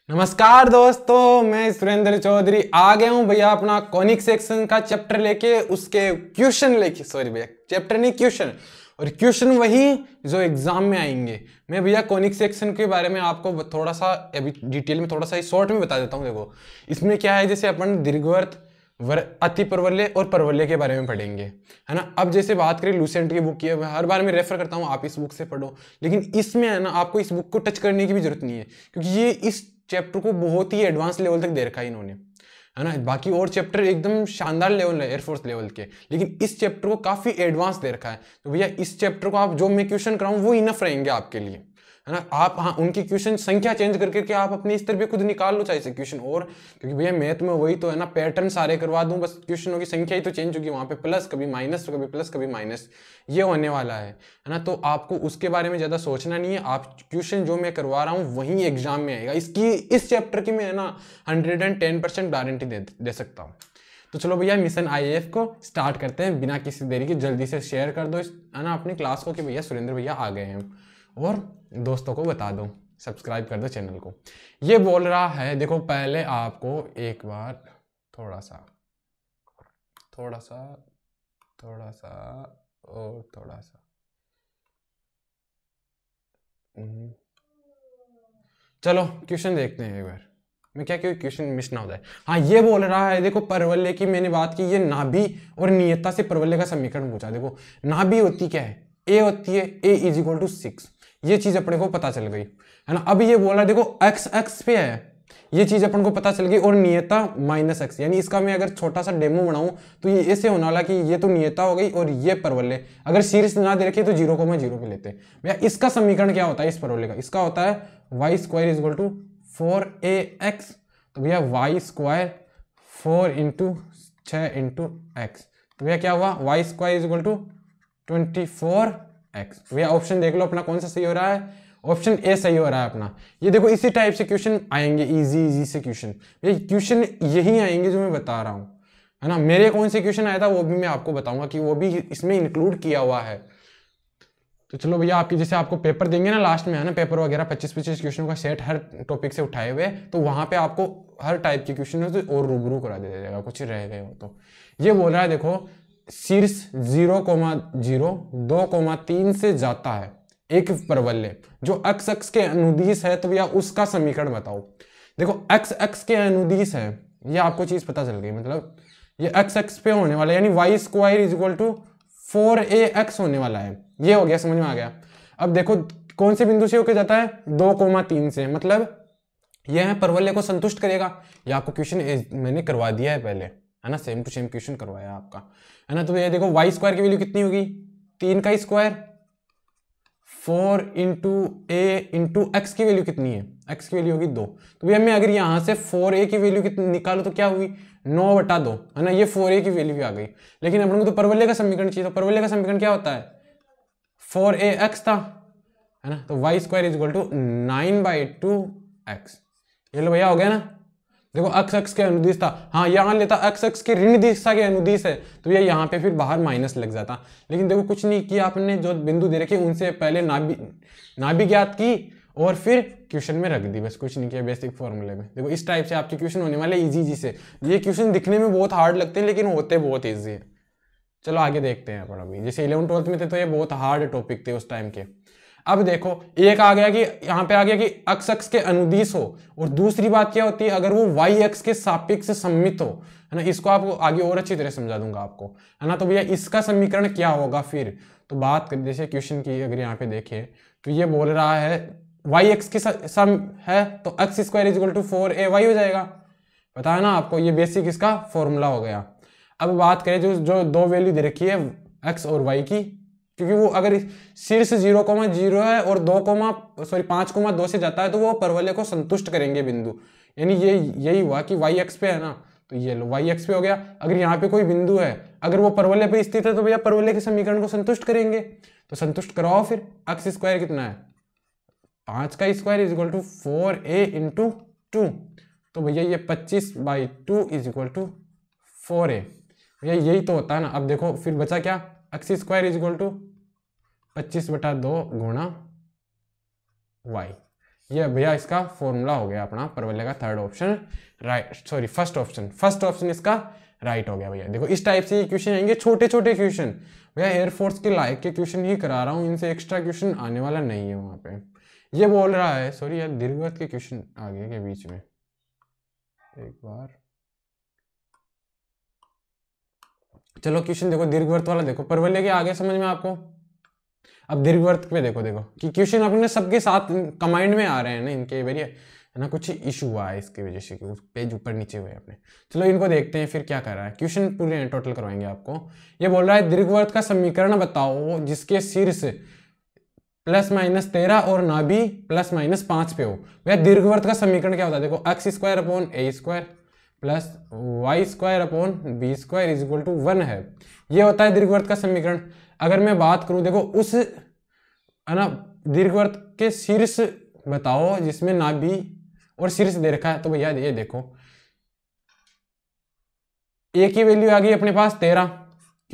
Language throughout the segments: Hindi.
नमस्कार दोस्तों, मैं सुरेंद्र चौधरी आ गया हूं भैया अपना कॉनिक सेक्शन का चैप्टर लेके, उसके क्वेश्चन लेके। सॉरी भैया, चैप्टर नहीं क्वेश्चन, और क्वेश्चन वही जो एग्जाम में आएंगे। मैं भैया कॉनिक सेक्शन के बारे में आपको थोड़ा सा अभी डिटेल में थोड़ा सा शॉर्ट में बता देता हूं। देखो इसमें क्या है, जैसे अपन दीर्घवृत्त, अति परवलय और परवलय के बारे में पढ़ेंगे, है ना। अब जैसे बात करें लूसेंट की बुक की, हर बार मैं रेफर करता हूँ आप इस बुक से पढ़ो, लेकिन इसमें है ना आपको इस बुक को टच करने की भी जरूरत नहीं है, क्योंकि ये इस चैप्टर को बहुत ही एडवांस लेवल तक दे रखा है इन्होंने, है ना। बाकी और चैप्टर एकदम शानदार लेवल है, एयरफोर्स लेवल के, लेकिन इस चैप्टर को काफी एडवांस दे रखा है। तो भैया इस चैप्टर को आप जो मैं क्वेश्चन कराऊं वो इनफ रहेंगे आपके लिए, है ना। आप हाँ उनकी क्वेश्चन संख्या चेंज करके आप अपने स्तर पे खुद निकाल लो चाहे से क्वेश्चन, और क्योंकि भैया मैथ में वही तो है ना, पैटर्न सारे करवा दूं, बस क्वेश्चनों की संख्या ही तो चेंज होगी, वहां पे प्लस कभी माइनस, कभी प्लस कभी माइनस, ये होने वाला है ना। तो आपको उसके बारे में ज्यादा सोचना नहीं है, आप क्वेश्चन जो मैं करवा रहा हूँ वही एग्जाम में आएगा। इस चैप्टर की मैं है ना 110% गारंटी दे सकता हूँ। तो चलो भैया मिशन आईएएफ को स्टार्ट करते हैं बिना किसी देरी के। जल्दी से शेयर कर दो है ना अपनी क्लास को कि भैया सुरेंद्र भैया आ गए हैं, और दोस्तों को बता दो, सब्सक्राइब कर दो चैनल को। ये बोल रहा है, देखो पहले आपको एक बार थोड़ा सा और थोड़ा सा चलो क्वेश्चन देखते हैं एक बार, मैं क्या क्यों क्वेश्चन मिस ना हो जाए। हाँ ये बोल रहा है, देखो परवलय की मैंने बात की, ये नाभि और नियता से परवलय का समीकरण पूछा। देखो नाभि होती क्या है, ए होती है, ए इज इक्वल टू 6, ये चीज अपने को पता चल गई, है ना। अब ये बोला देखो एक्स एक्स पे है, ये चीज अपन को पता चल गई, और नियता -x, यानी इसका मैं अगर छोटा सा डेमो बनाऊं तो ये ऐसे होने वाला कि ये तो नियता हो गई और ये परवलय, अगर शीर्ष ना दे रखे तो 0,0 पे लेते। भैया इसका समीकरण क्या होता है इस परवलय का, इसका होता है y square is equal to 4ax। तो भैया y स्क्वायर 4 इंटू 6 इंटू एक्स, तो भैया क्या हुआ, y square is equal to 24x। भैया ऑप्शन देख लो अपना कौन सा सही हो रहा है, ऑप्शन ए सही हो रहा है अपना। ये देखो इसी टाइप से क्वेश्चन आएंगे, इजी से क्वेश्चन, ये क्वेश्चन यही आएंगे जो मैं बता रहा हूँ, है ना। मेरे कौन से क्वेश्चन आया था वो भी मैं आपको बताऊंगा कि वो भी इसमें इंक्लूड किया हुआ है। तो चलो भैया आपकी जैसे आपको पेपर देंगे ना लास्ट में, है ना, पेपर वगैरह 25-25 क्वेश्चनों का सेट हर टॉपिक से उठाए हुए, तो वहां पे आपको हर टाइप के क्वेश्चन और रूबरू करा दिया जाएगा, कुछ रह गए हो तो। ये बोल रहा है देखो शीर्ष 0,0 2,3 से जाता है एक परवलय जो x अक्ष के अनुदिश है, तो भैया उसका समीकरण बताओ। देखो x अक्ष के अनुदिश है, ये आपको चीज पता चल गई, मतलब ये x अक्ष पे होने वाला है, यानी y square is equal to 4ax होने वाला है। ये हो गया, समझ में आ गया। अब देखो कौन से बिंदु से होके जाता है, 2,3 से, मतलब यह परवलय को संतुष्ट करेगा। ये आपको क्वेश्चन मैंने करवा दिया है पहले, है ना, सेम टू सेम क्वेश्चन करवाया आपका, है ना। तो ये देखो y स्क्वायर की वैल्यू कितनी होगी, 3 का स्क्वायर, 4 इंटू ए इंटू एक्स की वैल्यू कितनी है, x की वैल्यू होगी 2। तो भैया मैं अगर यहां से 4a की वैल्यू कितनी निकालू तो क्या हुई, 9/2, है ना। ये 4a की वैल्यू भी आ गई, लेकिन अपन को तो परवलय का समीकरण चाहिए, तो परवलय का समीकरण क्या होता है, 4ax था, है ना। तो y square is equal to 9/2x। ये लो भैया हो गया ना। देखो x अक्ष के अनुदिश था, हाँ यहाँ लेता x अक्ष के ऋण दिशा के अनुदिश है, तो ये यहाँ पे फिर बाहर माइनस लग जाता। लेकिन देखो कुछ नहीं किया आपने, जो बिंदु दे रखे उनसे पहले नाभि ज्ञात की और फिर क्वेश्चन में रख दी, बस कुछ नहीं किया बेसिक फॉर्मूले में। देखो इस टाइप से आपके क्वेश्चन होने वाले इजी से। ये क्वेश्चन दिखने में बहुत हार्ड लगते हैं लेकिन होते बहुत ईजी है। चलो आगे देखते हैं अपन अभी, जैसे 11th-12th में थे तो ये बहुत हार्ड टॉपिक थे उस टाइम के। अब देखो एक आ गया कि यहाँ पे आ गया कि x अक्ष के अनुदिश हो, और दूसरी बात क्या होती है, अगर वो y अक्ष के सापेक्ष सममित हो, है ना। इसको आपको आगे और अच्छी तरह समझा दूंगा आपको, है ना। तो भैया इसका समीकरण क्या होगा फिर, तो बात करें जैसे क्वेश्चन की, अगर यहाँ पे देखें तो ये बोल रहा है y अक्ष के सम है, तो x square is equal to 4ay हो जाएगा, पता है ना आपको, ये बेसिक इसका फॉर्मूला हो गया। अब बात करें जो दो वैल्यू दे रखी है x और y की, क्योंकि वो अगर शीर्ष 0,0 है और 5,2 से जाता है तो वो परवलय को संतुष्ट करेंगे बिंदु, यानी ये यही हुआ कि y अक्ष पे है ना, तो ये लो y अक्ष पे हो गया। अगर यहाँ पे कोई बिंदु है, अगर वो परवलय पे स्थित है तो भैया परवलय के समीकरण को संतुष्ट करेंगे, तो संतुष्ट कराओ फिर। x स्क्वायर कितना है, 5 का square is equal to 4a into 2, तो भैया ये 25/2 इज इक्वल टू 4a, भैया यही तो होता है ना। अब देखो फिर बचा क्या, x square is equal to 25/2 गुणा y, ये भैया इसका फॉर्मूला हो गया अपना परवलय का third option right, sorry first option इसका राइट हो गया भैया। देखो इस टाइप से ये क्वेश्चन आएंगे, छोटे छोटे क्वेश्चन भैया, एयरफोर्स के लायक के क्वेश्चन ही करा रहा हूँ, इनसे एक्स्ट्रा क्वेश्चन आने वाला नहीं है वहाँ पे। ये बोल रहा है, सॉरी यार दीर्घवृत्त के क्वेश्चन आ गए के बीच में, एक बार चलो क्वेश्चन देखो दीर्घवृत्त वाला देखो, परवलय के आगे समझ में आपको। अब दीर्घवृत्त पे देखो कि क्वेश्चन अपने सबके साथ कमांड में आ रहे हैं ना, इनके वेरिए है ना, कुछ इशू हुआ है इसकी वजह से कि उस पेज ऊपर नीचे हुए अपने। चलो इनको देखते हैं फिर क्या कर रहा है, क्वेश्चन पूरे टोटल करवाएंगे आपको। ये बोल रहा है दीर्घवृत्त का समीकरण बताओ जिसके शीर्ष +-13 और नाभि +-5 पे हो। भैया दीर्घवृत्त का समीकरण क्या होता है, देखो x² + y² + b² 1 है, ये होता है दीर्घवृत्त का समीकरण। अगर मैं बात करूं देखो उस है ना दीर्घवृत्त के शीर्ष बताओ जिसमें नाभि और शीर्ष दे रखा है, तो भैया ये देखो ए की वैल्यू आ गई अपने पास 13,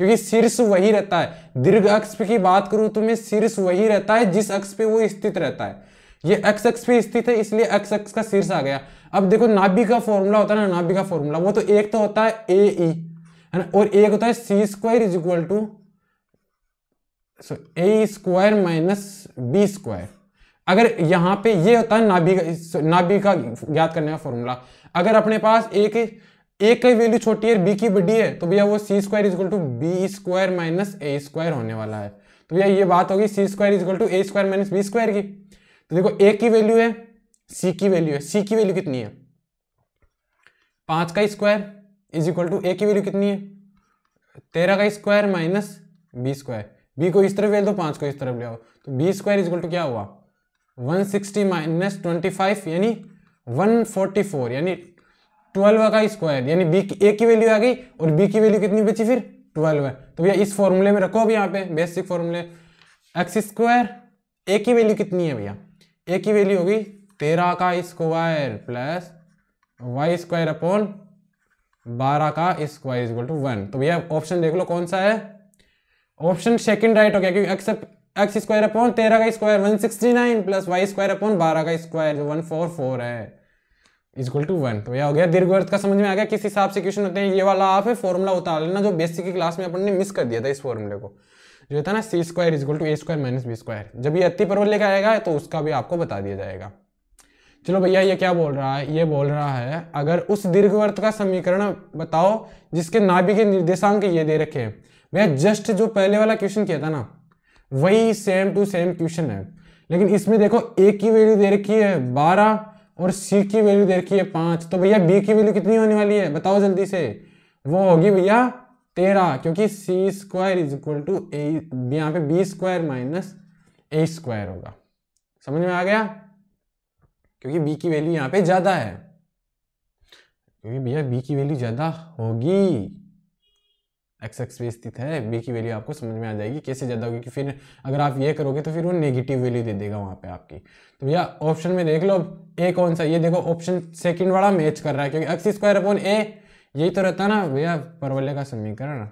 क्योंकि शीर्ष वही रहता है। दीर्घ अक्ष की बात करूं तो मैं शीर्ष वही रहता है जिस अक्ष पे वो स्थित रहता है, ये x अक्ष पे स्थित है इसलिए x अक्ष का शीर्ष आ गया। अब देखो नाभि का फॉर्मूला होता है ना, नाभि का फॉर्मूला वो तो एक तो होता है AE है ना, और एक होता है C² = A² - B²। अगर यहाँ पे ये होता है नाभि का ज्ञात करने का फॉर्मूला, अगर अपने पास एक की वैल्यू छोटी है बी की बड़ी है तो भैया वो C² = B² - A² होने वाला है। तो भैया ये बात होगी C² = A² - B² की। तो देखो ए की वैल्यू है, सी की वैल्यू है, सी की वैल्यू कितनी है 5 का स्क्वायर = ए की वैल्यू कितनी है 13 का स्क्वायर - B²। बी को इस तरफ ले दो, 5 को इस तरफ ले आओ, तो B² = क्या हुआ 160 - 25 यानी 144 यानी 12 का स्क्वायर, यानी बी ए की वैल्यू आ गई और बी की वैल्यू कितनी बची फिर 12 है। तो भैया इस फॉर्मूले में रखो, अब यहाँ पे बेसिक फॉर्मूले x² ए की वैल्यू कितनी है भैया, ए की वैल्यू होगी 13 का स्क्वायर प्लस y² / 12 का स्क्वायर = 1। तो भैया ऑप्शन देख लो कौन सा है, ऑप्शन सेकंड राइट हो गया, क्योंकि x² / 13 का स्क्वायर 169 प्लस y² / 12 का स्क्वायर जो 144 है = 1। तो भैया हो गया दीर्घवृत्त का समझ में आ गया किस हिसाब से क्वेश्चन होते हैं। ये वाला आप फॉर्मूला उतार लेना जो बेसिक की क्लास में अपन ने मिस कर दिया था, इस फॉर्मूले को जो था ना C² = A² - B²। जब ये अति परवलय का आएगा तो उसका भी आपको बता दिया जाएगा। चलो भैया ये क्या बोल रहा है, ये बोल रहा है अगर उस दीर्घवृत्त का समीकरण बताओ जिसके नाभि के निर्देशांक ये दे रखे हैं। भैया जस्ट जो पहले वाला क्वेश्चन किया था ना वही सेम टू सेम क्वेश्चन है, लेकिन इसमें देखो ए की वैल्यू दे रखी है 12 और सी की वैल्यू दे रखी है 5। तो भैया बी की वैल्यू कितनी होने वाली है बताओ जल्दी से, वो होगी भैया 13, क्योंकि C² = A, यहाँ पे B² - A² होगा। समझ में आ गया, क्योंकि बी की वैल्यू यहाँ पे ज्यादा है, क्योंकि भैया बी की वैल्यू ज्यादा होगी, x अक्ष पे स्थित है, बी की वैल्यू आपको समझ में आ जाएगी कैसे ज्यादा होगी, कि फिर अगर आप ये करोगे तो फिर वो नेगेटिव वैल्यू दे देगा वहां पे आपकी। तो भैया ऑप्शन में देख लो अब ए कौन सा, ये देखो ऑप्शन सेकंड वाला मैच कर रहा है, क्योंकि x² / A यही तो रहता है ना भैया परवलय का समीकरण।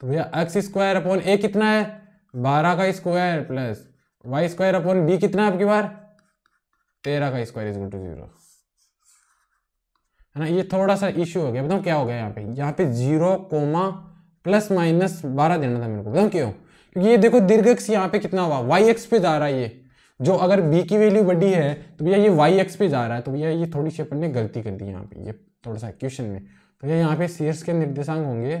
तो भैया x² / A कितना है 12 का स्क्वायर प्लस y² / B कितना है आपकी बार 13 का स्क्वायर = 0 है ना। ये थोड़ा सा इश्यू हो गया, बताओ क्या हो गया यहाँ पे 0, ±12 देना था मेरे को, बताओ क्यों, क्योंकि ये देखो दीर्घ अक्ष यहाँ पे कितना हुआ y अक्ष पे जा रहा है, ये जो अगर b की वैल्यू बड़ी है तो भैया ये y अक्ष पे जा रहा है। तो भैया ये थोड़ी सी अपन ने गलती कर दी यहाँ पे, ये थोड़ा सा क्वेश्चन में। तो भैया यहाँ पे शीर्ष के निर्देशांक होंगे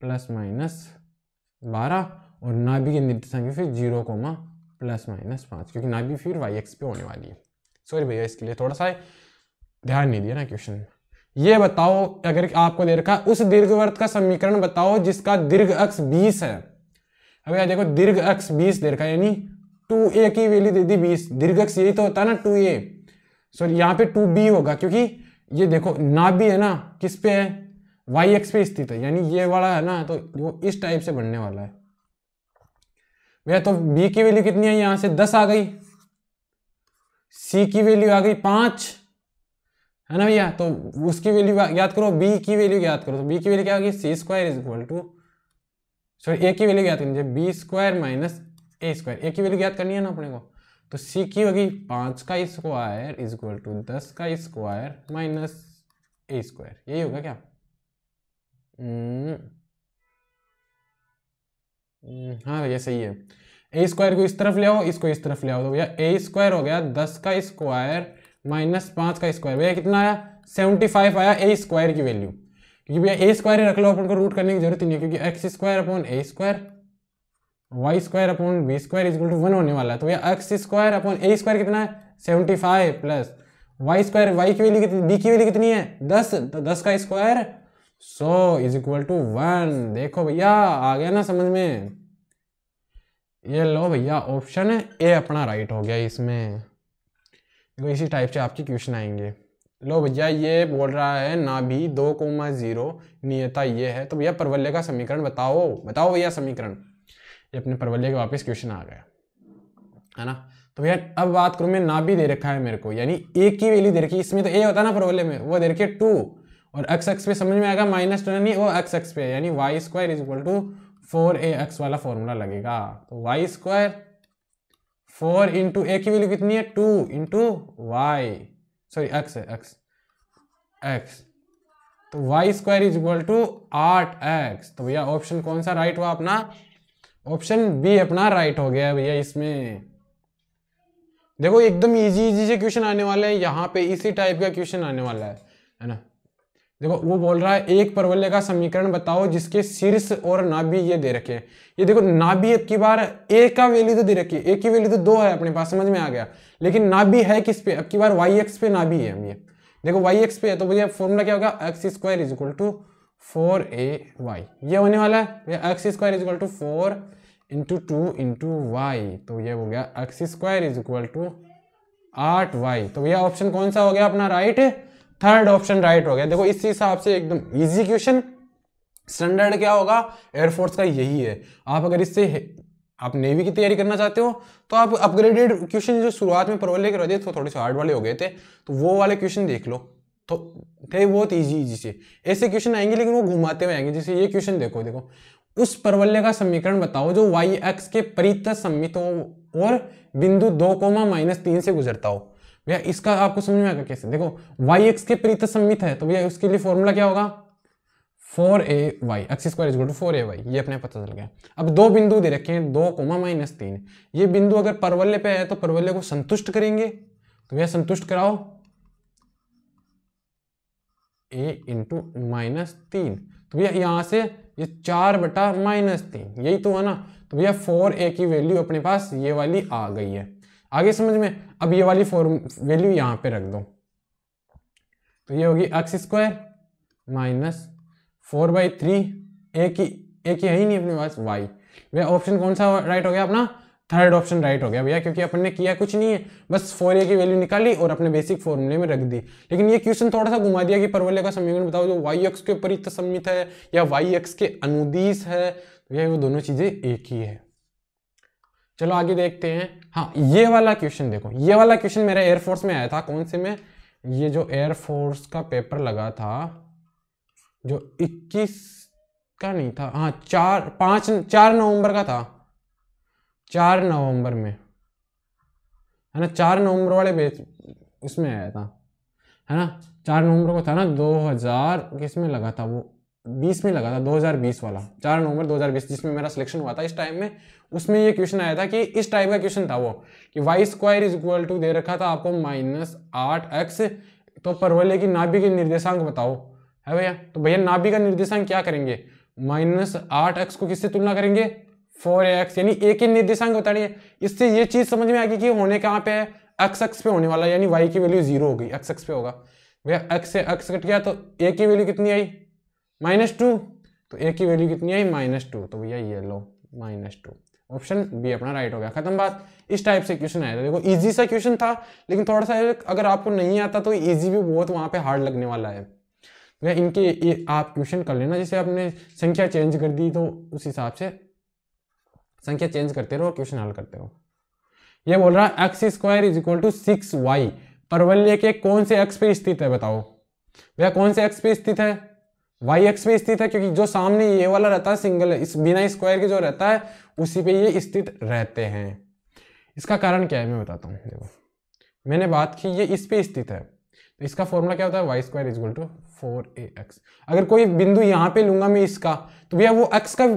±12 और नाभि के निर्देशांक फिर 0, ±5, क्योंकि नाभि फिर y अक्ष पे होने वाली है। सॉरी भैया इसके लिए थोड़ा सा ध्यान नहीं दिया ना क्वेश्चन में। ये बताओ अगर आपको दे रखा उस दीर्घवृत्त का समीकरण बताओ जिसका दीर्घ अक्ष 20 है। अब यार देखो दीर्घ अक्ष 20 दे रखा है, यानी 2a की वैल्यू दे दी 20, दीर्घ अक्ष यही तो होता है ना 2a, सॉरी यहाँ पे 2b होगा, क्योंकि ये देखो नाभि है ना किस पे है y अक्ष पे स्थित है, यानी ये वाला है ना, तो वो इस टाइप से बनने वाला है भैया। तो b की वैल्यू कितनी है, यहां से 10 आ गई, c की वैल्यू आ गई 5 है ना भैया, तो उसकी वैल्यू याद करो, b की वैल्यू याद करो, तो b की वैल्यू क्या होगी C² = सॉरी a की वैल्यू याद कीजिए B² - ए स्क्वायर, ए की वैल्यू ज्ञात करनी है ना अपने को, तो सी की होगी 5 का स्क्वायर इज इक्वल टू 10 का स्क्वायर माइनस ए स्क्वायर, यही होगा क्या? हाँ भैया सही है। ए स्क्वायर को इस तरफ ले आओ, इसको इस तरफ ले आओ, तो भैया ए स्क्वायर हो गया 10 का स्क्वायर माइनस 5 का स्क्वायर, भैया कितना आया 75 आया ए स्क्वायर की वैल्यू, क्योंकि भैया ए स्क्वायर ही रख लो, अपन को रूट करने की जरूरत ही नहीं है, क्योंकि x square upon a square y square upon b square is equal to 1 होने वाला है। तो भैया x square upon a square कितना है 75 प्लस वाई स्क्वायर, वाई की वैल्यू कितनी, बी की वैल्यू कितनी है 10, तो 10 का स्क्वायर 100 इज इक्वल टू 1। देखो भैया आ गया ना समझ में, ये लो भैया ऑप्शन ए अपना राइट हो गया इसमें। देखो इसी टाइप से आपके क्वेश्चन आएंगे। लो भैया ये बोल रहा है ना भी 2,0 नियता ये है, तो भैया परवलय का समीकरण बताओ, बताओ भैया समीकरण। ये अपने परवलय के वापस क्वेश्चन आ गया है ना। तो भैया अब बात करूं मैं, ना भी दे रखा है मेरे को, यानी ए की वैल्यू दे रखी है, इसमें तो ए होता है ना परवलय में, वो दे रखी है 2 और एक्स एक्स पे समझ में आएगा -2 नहीं, वो एक्स एक्स पे, यानी y square is equal to 4ax वाला फॉर्मूला लगेगा। तो वाई स्क्वायर 4 इंटू ए की वैल्यू कितनी है 2 इंटू वाई, सॉरी एक्स है एक्स, तो y square is equal to 8x। तो भैया ऑप्शन कौन सा राइट हुआ अपना, ऑप्शन बी अपना राइट हो गया भैया इसमें। देखो एकदम इजी से क्वेश्चन आने वाले हैं यहाँ पे, इसी टाइप का क्वेश्चन आने वाला है ना। देखो वो बोल रहा है एक परवलय का समीकरण बताओ जिसके शीर्ष और नाभि ये दे रखे हैं। ये देखो नाभि अब की बार ए का वैल्यू तो दे रखी है, ए की वैल्यू तो 2 है अपने पास, समझ में आ गया, लेकिन नाभि है किस पे, अब की बार वाई एक्स पे नाभि है। ये देखो वाई एक्स पे है, तो भैया फॉर्मूला क्या होगा x square is equal to 4ay, ये होने वाला है भैया x square is equal to 4 into 2 into y, तो ये हो गया x square is equal to 8y। तो भैया ऑप्शन कौन सा हो गया अपना राइट, थर्ड ऑप्शन राइट हो गया। देखो इस हिसाब से एकदम इजी क्वेश्चन, स्टैंडर्ड क्या होगा एयरफोर्स का यही है। आप अगर इससे आप नेवी की तैयारी करना चाहते हो तो आप अपग्रेडेड क्वेश्चन जो शुरुआत में परवलय के रहते तो थोड़े से हार्ड वाले हो गए थे, तो वो वाले क्वेश्चन देख लो, तो थे बहुत इजी से। ऐसे क्वेश्चन आएंगे लेकिन वो घुमाते हुए आएंगे, जैसे ये क्वेश्चन देखो, देखो उस परवलय का समीकरण बताओ जो वाई एक्स के परितः सममित हो और बिंदु 2,-3 से गुजरता हो। भैया इसका आपको समझ में आएगा कैसे, देखो वाई एक्स के परितः सममित है, तो भैया उसके लिए फॉर्मूला क्या होगा 4ay, x square is equal to 4ay, ये अपने पता चल गया। अब दो बिंदु दे रखे हैं 2,-3, ये बिंदु अगर परवलय पे है तो परवलय को संतुष्ट करेंगे, तो भैया संतुष्ट कराओ a इंटू -3, तो भैया यहां से ये 4/-3 यही तो है ना, तो भैया 4a की वैल्यू अपने पास ये वाली आ गई है, आगे समझ में। अब ये वाली वैल्यू यहां पे रख दो, तो ये होगी एक्स स्क्वायर माइनस 4/3, ए की है ही नहीं अपने पास y। भैया ऑप्शन कौन सा राइट हो गया अपना, थर्ड ऑप्शन राइट हो गया भैया, क्योंकि अपन ने किया कुछ नहीं है, बस 4a की वैल्यू निकाली और अपने बेसिक फॉर्मूले में रख दी। लेकिन ये क्वेश्चन थोड़ा सा घुमा दिया कि परवलय का समीकरण बताओ जो वाई एक्स के परितः सममित है या वाई एक्स के अनुदिश है, भैया वो दोनों चीजें एक ही है। चलो आगे देखते हैं। हाँ ये वाला क्वेश्चन देखो, ये वाला क्वेश्चन मेरा एयरफोर्स में आया था, कौन से में, ये जो एयरफोर्स का पेपर लगा था जो 21 का नहीं था, हाँ 4 नवंबर का था, 4 नवंबर में है ना, 4 नवंबर वाले बेच उसमें आया था है ना, 4 नवंबर को था ना, 2000 किसमें लगा था, वो 20 में लगा था, 2020 वाला 4 नवंबर 2020 जिसमें मेरा सिलेक्शन हुआ था इस टाइम में, उसमें ये क्वेश्चन आया था कि इस टाइप का क्वेश्चन था वो कि Y square is equal to दे रखा था आपको -8x, तो परवलय की नाभि के निर्देशांक बताओ, है भैया। तो भैया नाभि का निर्देशांक क्या करेंगे, -8x को किससे तुलना करेंगे 4ax, यानी a के निर्देशांक बता रही है। इससे ये चीज समझ में आ गई कि होने कहाँ पे है, x एक्स पे होने वाला है, यानी y की वैल्यू 0 होगी, x एक्स पे होगा। भैया x से x कट गया तो a की वैल्यू कितनी आई -2, तो a की वैल्यू कितनी आई -2, तो भैया ये लो -2, ऑप्शन बी अपना राइट हो गया, खत्म बात। इस टाइप से क्वेश्चन आया था, देखो इजी सा क्वेश्चन था, लेकिन थोड़ा सा अगर आपको नहीं आता तो इजी भी बहुत वहां पे हार्ड लगने वाला है। भैया इनके ये आप क्वेश्चन कर लेना, जैसे आपने संख्या चेंज कर दी तो उस हिसाब से संख्या चेंज करते रहो, क्वेश्चन हल करते रहो। ये बोल रहा है x square is equal to 6y परवलय के कौन से एक्स पे स्थित है बताओ। भैया कौन से एक्स पे स्थित है, वाई एक्स पे स्थित है क्योंकि जो सामने ये वाला रहता है सिंगल, इस बिना स्क्वायर के जो रहता है उसी पे ये स्थित रहते हैं। इसका कारण क्या है मैं बताता हूँ। देखो मैंने बात की ये इस पे स्थित है, तो इसका फॉर्मूला क्या होता है, Y square equal to 4ax। अगर कोई बिंदु यहाँ पे लूंगा मैं इसका, तो भैया वो x का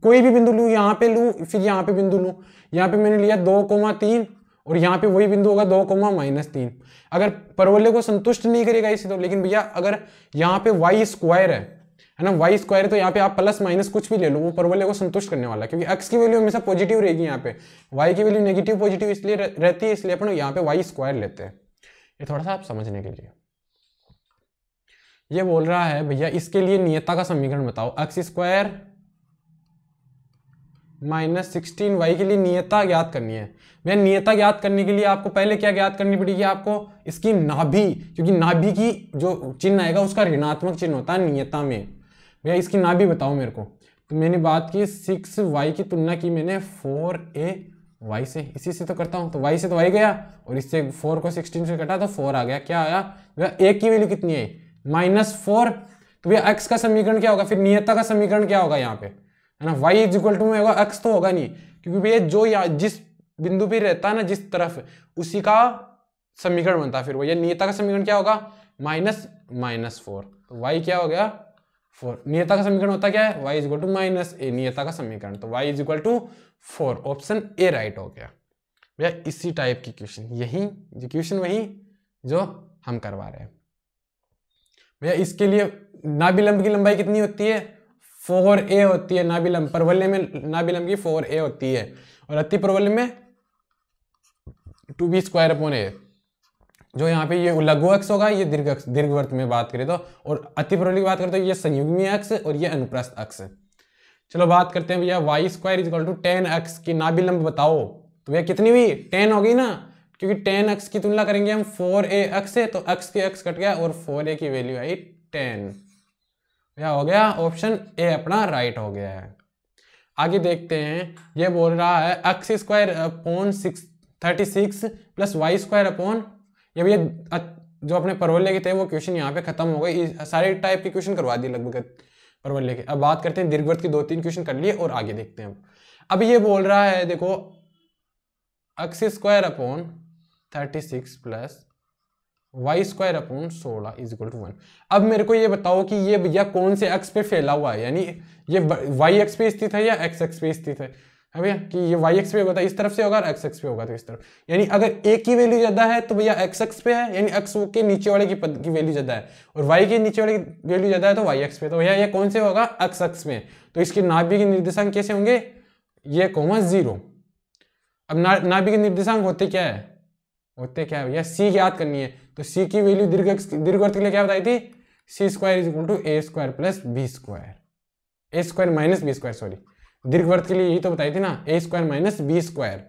कोई भी बिंदु लूँ, यहाँ पे लूँ फिर यहाँ पे बिंदु लूँ, यहाँ पे मैंने लिया 2,3 और यहाँ पे वही बिंदु होगा 2,-3। अगर परवलय को संतुष्ट नहीं करेगा इसी तो, लेकिन भैया अगर यहाँ पे वाई स्क्वायर है ना, वाई स्क्वायर है तो यहाँ पे आप प्लस माइनस कुछ भी ले लो, वो परवलय को संतुष्ट करने वाला है, क्योंकि x की वैल्यू हमेशा पॉजिटिव रहेगी, यहाँ पे y की वैल्यू नेगेटिव पॉजिटिव इसलिए रहती है, इसलिए अपन यहाँ पे वाई स्क्वायर लेते हैं। ये थोड़ा सा आप समझने के लिए। ये बोल रहा है भैया इसके लिए नियता का समीकरण बताओ, एक्स स्क्वायर माइनस 16y के लिए नियता ज्ञात करनी है। भैया नियता ज्ञात करने के लिए आपको पहले क्या ज्ञात करनी पड़ेगी, आपको इसकी नाभि, क्योंकि नाभि की जो चिन्ह आएगा उसका ऋणात्मक चिन्ह होता है नियता में। भैया इसकी नाभि बताओ मेरे को, तो मैंने बात की 6y की तुलना की मैंने 4ay से, इसी से तो करता हूँ, तो y से तो y गया और इससे 4 को 16 से कटा तो 4 आ गया। क्या आया भैया, एक की वैल्यू कितनी है -4। तो भैया x का समीकरण क्या होगा, फिर नियता का समीकरण क्या होगा यहाँ पे, है ना, y इक्वल टू में होगा, x तो होगा नहीं, क्योंकि भैया जो जिस बिंदु पे रहता है ना जिस तरफ, उसी का समीकरण बनता है। फिर वो ये नियता का समीकरण क्या होगा, -4, तो y क्या हो गया 4। नियता का समीकरण होता क्या है, y इक्वल टू -a, नियता का समीकरण, तो y equal to 4, option A right हो गया। भैया इसी टाइप की क्वेश्चन, यही क्वेश्चन वही जो हम करवा रहे हैं। भैया इसके लिए नाभिलंब की लंबाई कितनी होती है, 4a होती है। नाभिलंब परवलय में नाभिलंब की 4a होती है, और अति परवलय में 2b²/a। जो यहाँ पे ये लघु अक्ष होगा, ये दीर्घवृत्त में बात करें तो, और अति परवलय की बात करें तो ये संयुग्मी अक्ष और ये अनुप्रस्थ अक्ष। चलो बात करते हैं भैया, y² = 10x की नाभिलंब बताओ, तो भैया कितनी हुई, 10 हो गई ना, क्योंकि 10x की तुलना करेंगे हम 4a से, तो x के x कट गया और 4a की वैल्यू आई 10। क्या हो गया, ऑप्शन ए अपना राइट हो गया है। आगे देखते हैं, ये बोल रहा है x² 36 + y² ये भैया जो अपने परवलय के थे वो क्वेश्चन यहाँ पे खत्म हो गए, सारे टाइप के क्वेश्चन करवा दिए लगभग परवलय के। अब बात करते हैं दीर्घवृत्त के 2-3 क्वेश्चन कर लिए और आगे देखते हैं। अब ये बोल रहा है देखो, x² 36 + y² 16 = 1। अब मेरे को ये बताओ कि ये भैया कौन से अक्ष पे फैला हुआ है, यानी ये y अक्ष पे स्थित है या x अक्ष पे स्थित है भैया, कि ये y अक्ष पे होगा तो इस तरफ से होगा और x अक्ष पे होगा तो इस तरफ। यानी अगर a की वैल्यू ज्यादा है तो भैया x अक्ष पे है, यानी x के नीचे वाले की पद की वैल्यू ज्यादा है, और y के नीचे वाले की वैल्यू ज्यादा है तो y अक्ष पे, तो भैया ये कौन से होगा, x अक्ष में। तो इसके नाभि के निर्देशांक कैसे होंगे, ये 0। अब नाभि के निर्देशांक होते क्या है भैया, c ज्ञात करनी है, तो c की वैल्यू दीर्घवृत्त के लिए क्या बताई थी, c² = a² + b², a² - b², दीर्घवृत्त के लिए यही तो बताई थी ना, a² - b²,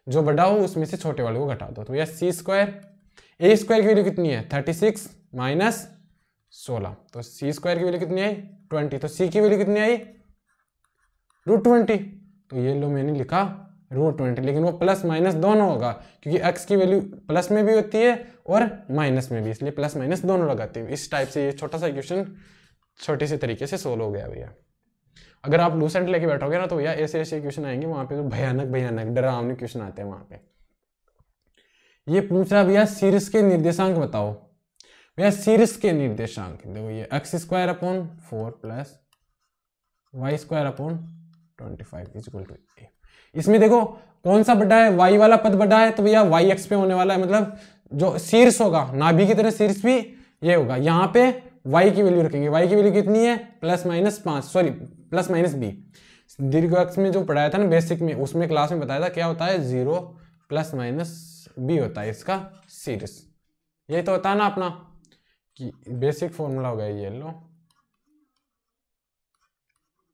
जो बड़ा हो उसमें से छोटे वाले को घटा दो, तो भैया c², a² की वैल्यू कितनी है 36 - 16, तो c² की वैल्यू कितनी आई 20, तो c की वैल्यू कितनी आई √20, तो ये लो मैंने लिखा √20, लेकिन वो प्लस माइनस दोनों होगा, क्योंकि x की वैल्यू प्लस में भी होती है और माइनस में भी, इसलिए प्लस माइनस दोनों लगाते हैं। इस टाइप से ये छोटा सा क्वेश्चन छोटे से तरीके से सोल्व हो गया भैया। अगर आप लूसेंट लेके बैठोगे ना तो भैया ऐसे क्वेश्चन आएंगे वहां पे, तो भयानक डरावने क्वेश्चन आते हैं वहां पे। ये पूछ रहा भैया शीर्ष के निर्देशांक बताओ। भैया शीर्ष के निर्देशांक देखो, ये x² 4 + y² 25 = a। इसमें देखो कौन सा बड़ा है, y वाला पद बड़ा है, तो भैया y अक्ष पे होने वाला है, मतलब जो शीर्ष होगा नाभि की तरह शीर्ष भी ये होगा। यहाँ पे y की वैल्यू रखेंगे, y की वैल्यू कितनी है +-b। दीर्घ अक्ष में जो पढ़ाया था ना बेसिक में, उसमें क्लास में बताया था क्या होता है, 0 +-b होता है इसका शीर्ष। यही तो होता है ना अपना कि बेसिक फॉर्मूला हो गया, ये लो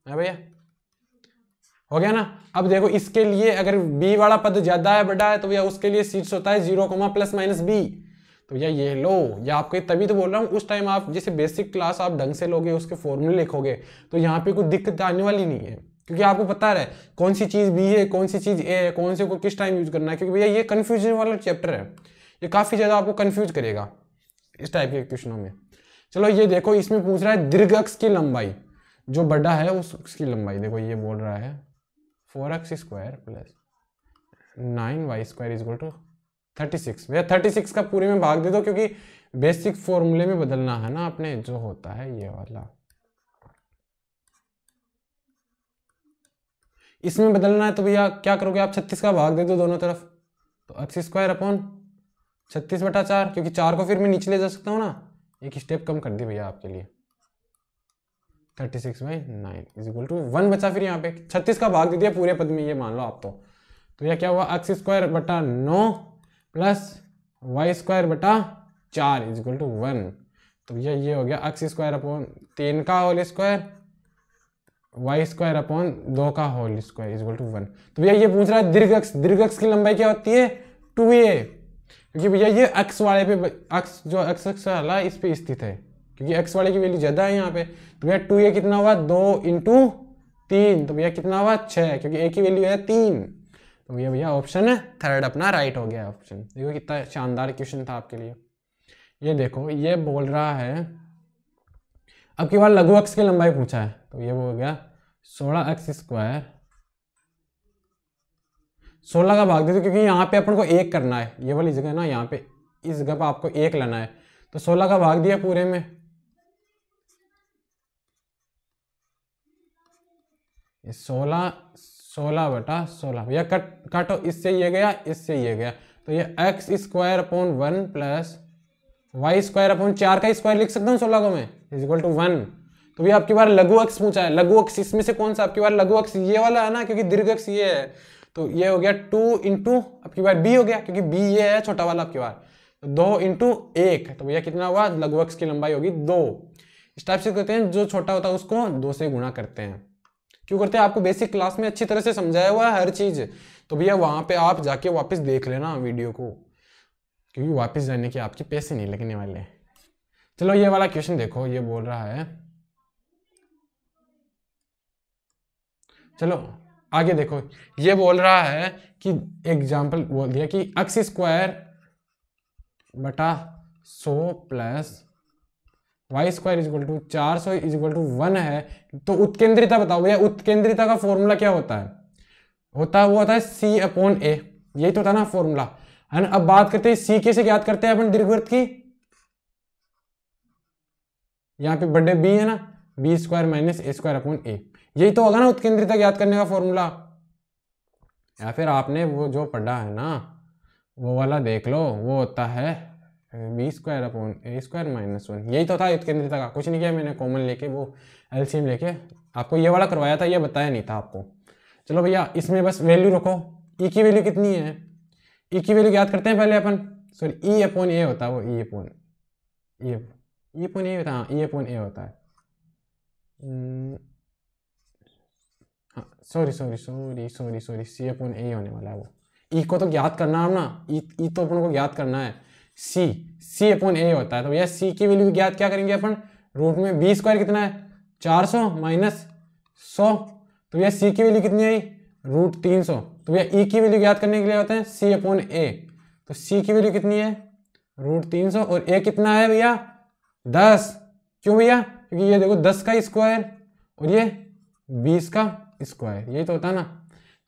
है भैया, हो गया ना। अब देखो इसके लिए अगर b वाला पद ज्यादा है बड़ा है तो भैया उसके लिए शीर्ष होता है 0, +-b, तो भैया ये लो, ये आपके तभी तो बोल रहा हूँ, उस टाइम आप जैसे बेसिक क्लास आप ढंग से लोगे, उसके फॉर्मूले लिखोगे तो यहाँ पे कोई दिक्कत आने वाली नहीं है, क्योंकि आपको पता है कौन सी चीज b है, कौन सी चीज a है, कौन से को किस टाइम यूज करना है, क्योंकि भैया ये कंफ्यूजन वाला चैप्टर है, ये काफी ज्यादा आपको कंफ्यूज करेगा इस टाइप के क्वेश्चनों में। चलो ये देखो, इसमें पूछ रहा है दीर्घ अक्ष की लंबाई, जो बड़ा है उसकी लंबाई। देखो ये बोल रहा है 4x square plus 9y square is equal to 36। भैया 36 का पूरे में भाग दे दो, क्योंकि बेसिक फॉर्मूले में बदलना है ना अपने, जो होता है ये वाला, इसमें बदलना है। तो भैया क्या करोगे आप, 36 का भाग दे दो दोनों तरफ, तो x स्क्वायर अपॉन 36/4, क्योंकि 4 को फिर मैं नीचे ले जा सकता हूँ ना, एक स्टेप कम कर दी भैया आपके लिए। 36/9 इज इक्वल टू 1 बचा फिर यहाँ पे, 36 का भाग दे दिया पूरे पद में, ये मान लो आप। तो यह क्या हुआ, x स्क्वायर बटा 9 प्लस y स्क्वायर बटा 4 इज इक्वल टू 1। तो भैया ये हो गया x स्क्वायर अपॉन 3 का whole square, y square upon 2 का whole square is equal to 1। तो भैया ये पूछ रहा है दीर्घ अक्ष की लंबाई क्या होती है, 2a, क्योंकि भैया ये x वाले पे, x जो x अक्ष वाला इस पे स्थित है, क्योंकि x वाले की वैल्यू ज्यादा है यहाँ पे। तो भैया 2a कितना हुआ, 2 × 3, तो भैया कितना हुआ 6, क्योंकि a की वैल्यू है 3। तो भैया ऑप्शन है थर्ड अपना राइट हो गया ऑप्शन। देखो कितना शानदार क्वेश्चन था आपके लिए। ये देखो ये बोल रहा है, अब की बार लघु अक्ष की लंबाई पूछा है, तो ये हो गया 16x स्क्वायर, 16 का भाग दे दो, क्योंकि यहाँ पे अपन को 1 करना है, ये वाली जगह ना, यहाँ पे इस जगह पे आपको 1 लेना है, तो 16 का भाग दिया पूरे में, ये 16/16 भैया काटो, इससे ये गया, इससे ये गया, तो ये x square upon 1 plus y square upon 4 का स्क्वायर लिख सकता हूँ 16 को मैं, इज इक्वल टू 1। तो भैया आपकी बार लघु अक्ष पूछा है, लघु अक्ष इसमें से कौन सा, आपकी बार लघु अक्ष ये वाला है ना, क्योंकि दीर्घ अक्ष ये है, तो ये हो गया 2 × आपकी बार b हो गया, क्योंकि b ये है छोटा वाला आपकी बार, तो 2 × 1, तो भैया कितना हुआ, लघु अक्ष की लंबाई होगी 2। इस टाइप से करते हैं, जो छोटा होता है उसको 2 से गुणा करते हैं। क्यों करते हैं, आपको बेसिक क्लास में अच्छी तरह से समझाया हुआ है हर चीज, तो भैया वहां पे आप जाके वापस देख लेना वीडियो को, क्योंकि वापस जाने के आपके पैसे नहीं लगने वाले। चलो ये वाला क्वेश्चन देखो, ये बोल रहा है, चलो आगे देखो, ये बोल रहा है कि एग्जाम्पल बोल दिया कि x स्क्वायर बटा 100 plus y square is equal to 400 is equal to 1 है, तो उत्केंद्रिता बताओ भैया। उत्केंद्रिता का फॉर्मूला क्या होता है, वो होता है c/a, यही तो था ना फॉर्मूला, है ना। अब बात करते हैं c कैसे ज्ञात करते हैं अपन दीर्घवृत्त की, यहाँ पे बड़े b है ना, b square minus a square upon a, यही तो होगा ना उत्केंद्रिता ज्ञात करने का फॉर्मूला। या फिर आपने वो जो पढ़ा है ना वो वाला देख लो, वो होता है b square upon a square minus 1, यही तो था उत्केंद्रिता का। कुछ नहीं किया मैंने, कॉमन लेके वो एलसीएम लेके आपको ये वाला करवाया था, ये बताया नहीं था आपको। चलो भैया इसमें बस वैल्यू रखो, e की वैल्यू कितनी है, e की वैल्यू ज्ञात करते हैं पहले अपन, सॉरी e/a होता है वो, e/a होता है, हाँ e/a होता है, हाँ सॉरी c/a होने वाला है वो। e को तो ज्ञात करना है ना, e तो अपन को ज्ञात करना है, c/a होता है। तो भैया c की वैल्यू ज्ञात क्या करेंगे अपन, रूट में b स्क्वायर कितना है 400 माइनस 100, तो भैया c की वैल्यू कितनी आई √300। तो भैया e की वैल्यू ज्ञात करने के लिए होते हैं c/a, तो c की वैल्यू कितनी है √300 और a कितना है भैया 10। क्यों भैया, क्योंकि ये देखो 10 का स्क्वायर और ये 20 का स्क्वायर, यही तो होता है ना।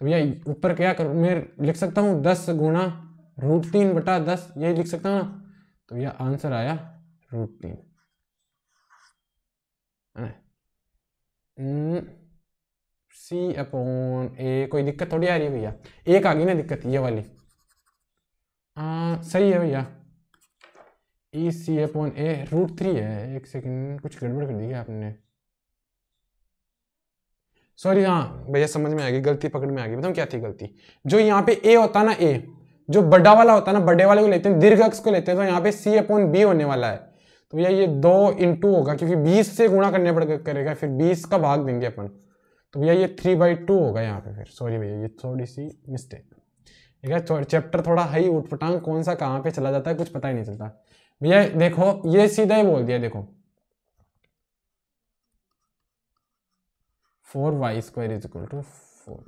तो भैया ऊपर क्या करूँ, मैं लिख सकता हूँ 10 गुणा √3/10, यही लिख सकता हूँ ना। तो भैया आंसर आया √3। c/a, कोई दिक्कत थोड़ी आ रही है भैया, एक आ गई ना दिक्कत ये वाली, सही है भैया, c/a √3 है। एक सेकंड, कुछ गड़बड़ कर दी क्या आपने, सॉरी, हाँ भैया समझ में आ गई, गलती पकड़ में आ गई। बताऊँ क्या थी गलती, जो यहाँ पे a होता ना, a जो बड़ा वाला होता ना, बड़े वाले को लेते हैं, दीर्घ अक्ष को लेते हैं, तो यहाँ पे c/b होने वाला है। तो भैया ये 2 × होगा, क्योंकि 20 से गुणा करने पड़ करेगा, फिर 20 का भाग देंगे अपन, तो भैया ये 3/2 होगा यहाँ पे। फिर सॉरी भैया, ये थोड़ी सी मिस्टेक, ठीक है, चैप्टर थोड़ा हाई उठपटांग, कौन सा कहाँ पे चला जाता है कुछ पता ही नहीं चलता भैया। देखो ये सीधा ही बोल दिया, देखो 4y square is equal to 4,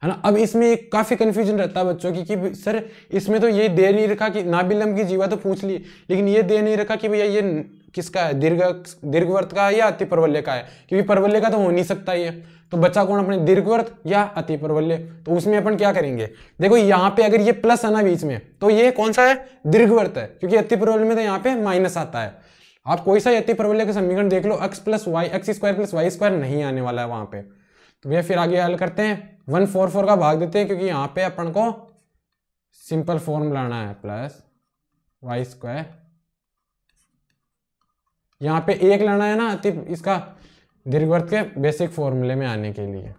है ना। अब इसमें एक काफी कंफ्यूजन रहता है बच्चों की कि सर इसमें तो ये दे नहीं रखा कि नाभिलंब की जीवा तो पूछ ली, लेकिन ये दे नहीं रखा कि भैया ये किसका है, दीर्घवृत्त का है या अति परवलय का है, क्योंकि परवलय का तो हो नहीं सकता ये, तो बचा कौन अपने, दीर्घवृत्त या अति परवलय। तो उसमें अपन क्या करेंगे, देखो यहाँ पे अगर ये प्लस है ना बीच में, तो ये कौन सा है, दीर्घवृत्त है, क्योंकि अति परवलय में तो यहाँ पे माइनस आता है। आप कोई सा अति परवलय का समीकरण देख लो, x plus y, x square plus y square नहीं आने वाला है वहां पे। तो भैया फिर आगे हल करते हैं, 144 का भाग देते हैं, क्योंकि यहाँ पे अपन को सिंपल फॉर्म लाना है, प्लस वाई स्क्वायर, यहाँ पे एक लाना है ना अति इसका दीर्घवृत्त के बेसिक फॉर्मूले में आने के लिए।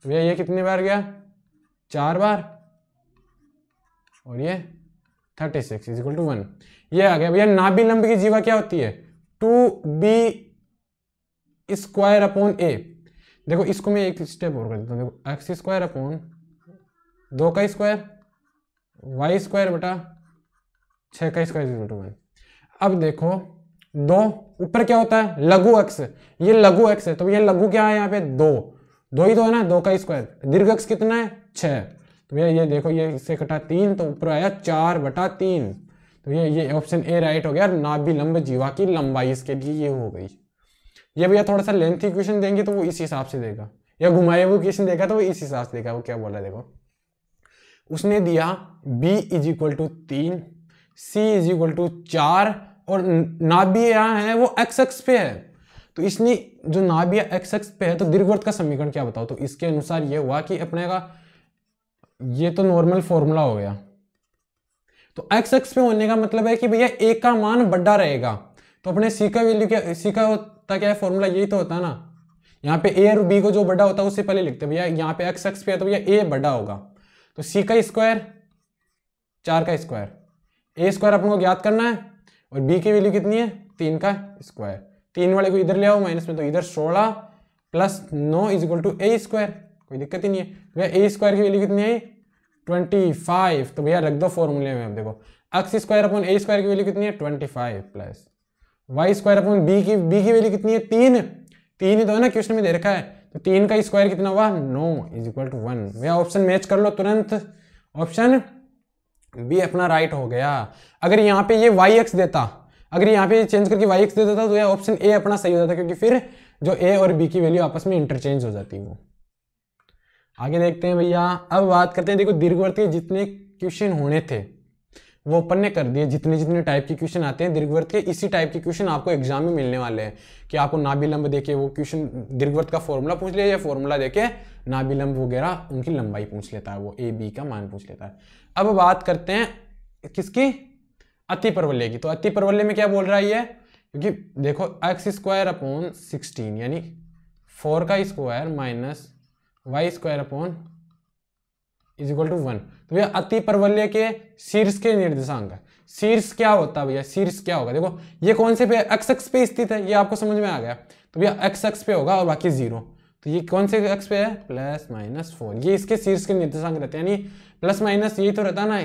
तो भैया ये कितनी बार गया, 4 बार, और ये 36 इज इक्वल टू 1, ये आ गया। भैया नाभि लंब की जीवा क्या होती है, 2b स्क्वायर अपॉन a। देखो इसको मैं एक स्टेप और कर देता हूँ, देखो एक्स स्क्वायर अपॉन 2 का स्क्वायर वाई स्क्वायर बटा 6 का स्क्वायर इज इक्वल टू 1। अब देखो 2 ऊपर क्या होता है, लघु अक्ष, ये लघु अक्ष है, तो ये लघु क्या है यहाँ पे, 2 ही तो है ना, 2 का स्क्वायर, दीर्घ अक्ष कितना है 6, तो भैया ये देखो ये इससे कटा 3, तो ऊपर आया 4/3। तो ये ऑप्शन ए राइट हो गया, नाभि लंब जीवा की लंबाई इसके लिए ये हो गई। ये भैया थोड़ा सा लेंथी क्वेश्चन देंगे तो वो इस हिसाब से देगा, या घुमाए हुए क्वेश्चन देगा तो वो इस हिसाब से देगा। वो क्या बोला देखो, उसने दिया b is equal to 3, c is equal to 4 और नाभि यहाँ है वो x अक्ष पे है, तो इसने जो नाभि x अक्ष पे है तो दीर्घवृत्त का समीकरण क्या बताओ। तो इसके अनुसार ये हुआ कि अपने का ये तो नॉर्मल फॉर्मूला हो गया, तो x अक्ष पे होने का मतलब है कि भैया a का मान बड़ा रहेगा, तो अपने c का वैल्यू क्या, c का होता क्या है फॉर्मूला, यही तो होता है ना, यहाँ पे a और b को जो बड़ा होता है उससे पहले लिखते हैं भैया, यहाँ पे x अक्ष पे है तो भैया a बड़ा होगा, तो c का स्क्वायर 4 का स्क्वायर, a स्क्वायर अपन को ज्ञात करना है, और b की वैल्यू कितनी है 3 का स्क्वायर, 3 वाले को इधर ले आओ माइनस में, तो इधर 16 plus 9 is equal to a square, कोई दिक्कत ही नहीं है। भैया a स्क्वायर की वैल्यू कितनी है 25, तो भैया रख दो फॉर्मूले में। अब देखो x square upon a square की वैल्यू कितनी है 25 plus y square upon b की वैल्यू कितनी है 3 ही तो है ना क्वेश्चन में दे रखा है, तो 3 का स्क्वायर कितना हुआ 9 इज इक्वल टू 1। भैया ऑप्शन मैच कर लो तुरंत, ऑप्शन बी अपना राइट हो गया। अगर यहाँ पे ये वाई एक्स देता, अगर यहाँ पे चेंज करके वाई एक्स दे देता तो यह ऑप्शन ए अपना सही हो जाता, क्योंकि फिर जो ए और बी की वैल्यू आपस में इंटरचेंज हो जाती है। वो आगे देखते हैं भैया, अब बात करते हैं, देखो दीर्घवृत्त के जितने क्वेश्चन होने थे वो अपन ने कर दिए, जितने टाइप के क्वेश्चन आते हैं दीर्घवृत्त के, इसी टाइप के क्वेश्चन आपको एग्जाम में मिलने वाले हैं, कि आपको नाभि लंब देके वो क्वेश्चन दीर्घवृत्त का फॉर्मूला पूछ लिया, या फॉर्मूला देके नाभि लंब वगैरह उनकी लंबाई पूछ लेता है, वो ए बी का मान पूछ लेता है। अब बात करते हैं किसकी, अति परवलय की। तो अति परवलय में क्या बोल रहा है ये, क्योंकि देखो एक्स स्क्वायर अपॉन 16 यानी 4 का square minus y square upon is equal to 1। तो भैया अति परवलय के शीर्ष के निर्देशांक, शीर्ष क्या होता है भैया, शीर्ष क्या होगा, देखो ये कौन से पे एक्स अक्ष पे स्थित है, ये आपको समझ में आ गया, तो भैया एक्स अक्ष पे होगा और बाकी 0, तो ये कौन से अक्ष पे है प्लस माइनस 4, ये इसके शीर्ष के निर्देशांक रहते हैं, यानी प्लस माइनस यही तो रहता ना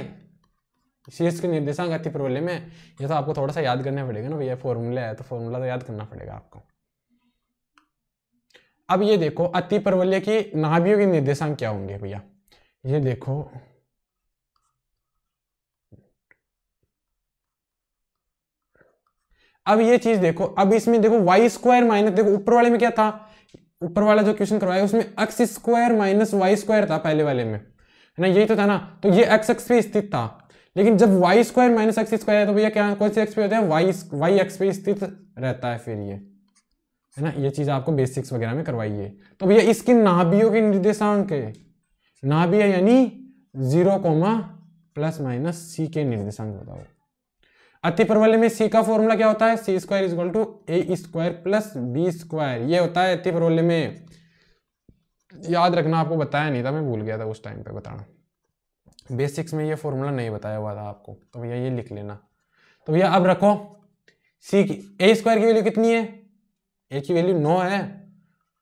शीर्ष के निर्देशांक अति परवलय में। ये तो आपको थोड़ा सा याद करना पड़ेगा ना भैया, फॉर्मूला है तो फॉर्मूला तो याद करना पड़ेगा आपको। अब ये देखो अति परवलय की नाभियों के निर्देशांक क्या होंगे भैया, ये देखो अब ये चीज देखो, अब इसमें देखो वाई स्क्वायर माइनस, देखो ऊपर वाले में क्या था, ऊपर वाला जो क्वेश्चन करवाया उसमें x square minus y square था पहले वाले में, है ना, यही तो था ना, तो ये एक्स अक्ष पे स्थित था, लेकिन जब y square minus x square है तो भैया क्या कौन से एक्स पे होता है, वाई एक्स पे स्थित रहता है, फिर ये है ना, ये चीज आपको बेसिक्स वगैरह में करवाई है। तो भैया इसकी नाभियों के निर्देशांक, नाभि यानी 0, प्लस माइनस सी के निर्देशांक बताओ। अति परवलय में सी का फॉर्मूला क्या होता है, C square is equal to A square plus B square, ये होता है अति परवलय में। याद रखना, आपको बताया नहीं था, मैं भूल गया था उस टाइम पे बताना, बेसिक्स में ये फॉर्मूला नहीं बताया हुआ था आपको, तो भैया ये लिख लेना। तो भैया अब रखो सी की ए स्क्वायर की वैल्यू कितनी है, ए की वैल्यू 9 है,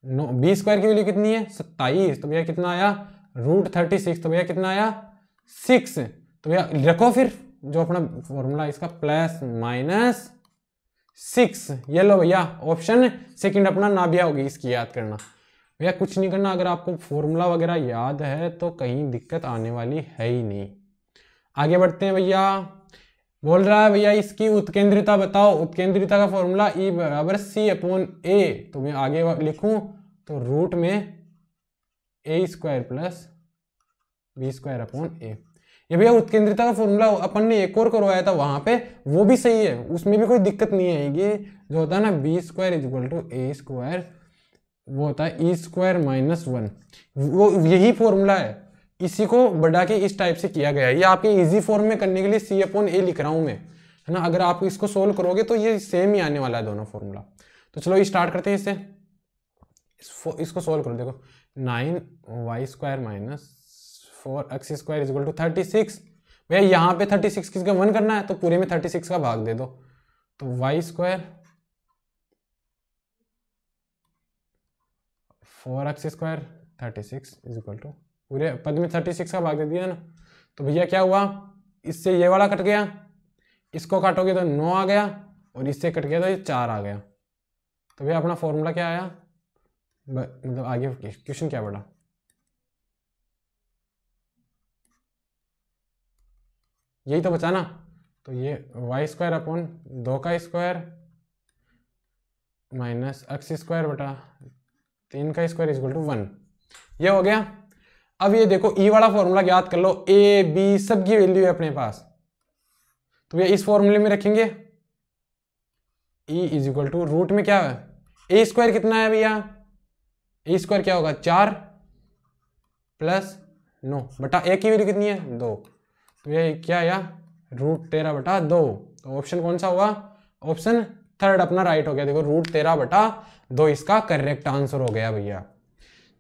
बी स्क्वायर की वैल्यू कितनी है 27, तो भैया कितना आया √36, तो भैया कितना आया 6। तो भैया रखो फिर जो अपना फॉर्मूला इसका प्लस माइनस 6, ये लो भैया ऑप्शन सेकंड अपना नाभिया होगी, इसकी याद करना भैया, कुछ नहीं करना, अगर आपको फॉर्मूला वगैरह याद है तो कहीं दिक्कत आने वाली है ही नहीं। आगे बढ़ते हैं भैया, बोल रहा है भैया इसकी उत्केंद्रिता बताओ। उत्केंद्रिता का फॉर्मूला E बराबर C/A। तो मैं आगे लिखूं तो रूट में A² प्लस B²/A। ये भैया उत्केंद्रिता का फॉर्मूला अपन ने एक और करवाया था वहां पे, वो भी सही है, उसमें भी कोई दिक्कत नहीं है। ये जो होता है ना B² = A², वो होता है E² - 1, वो यही फॉर्मूला है। इसी को बढ़ा के इस टाइप से किया गया है। ये आपके इजी फॉर्म में करने के लिए C/A लिख रहा हूं मैं, है ना। अगर आप इसको सोल्व करोगे तो ये सेम ही आने वाला है दोनों फॉर्मूला। तो चलो स्टार्ट करते हैं इससे। इसको सोल्व करो। देखो 9y² - 4x² = 36। भैया यहाँ पे 36 किसका 1 करना है, तो पूरे में 36 का भाग दे दो। तो y² 4x² 36 = पूरे पद में 36 का भाग दे दिया ना। तो भैया क्या हुआ, इससे ये वाला कट गया, इसको काटोगे तो 9 आ गया, और इससे कट गया तो ये 4 आ गया। तो भैया अपना फॉर्मूला क्या आया, मतलब आगे क्वेश्चन क्या बढ़ा, यही तो बचा ना। तो ये y² / 2² - x² / 3² = 1। ये हो गया। अब ये देखो ई वाला फॉर्मूला याद कर लो, ए बी सब की वैल्यू है अपने पास। तो भैया इस फॉर्मूले में रखेंगे E = रूट में क्या है A² कितना है भैया, A² क्या होगा 4 प्लस 9 बटा A की वैल्यू कितनी है 2। तो ये क्या आया √13/2। तो ऑप्शन कौन सा हुआ, ऑप्शन थर्ड अपना राइट हो गया। देखो √13/2 इसका करेक्ट आंसर हो गया भैया।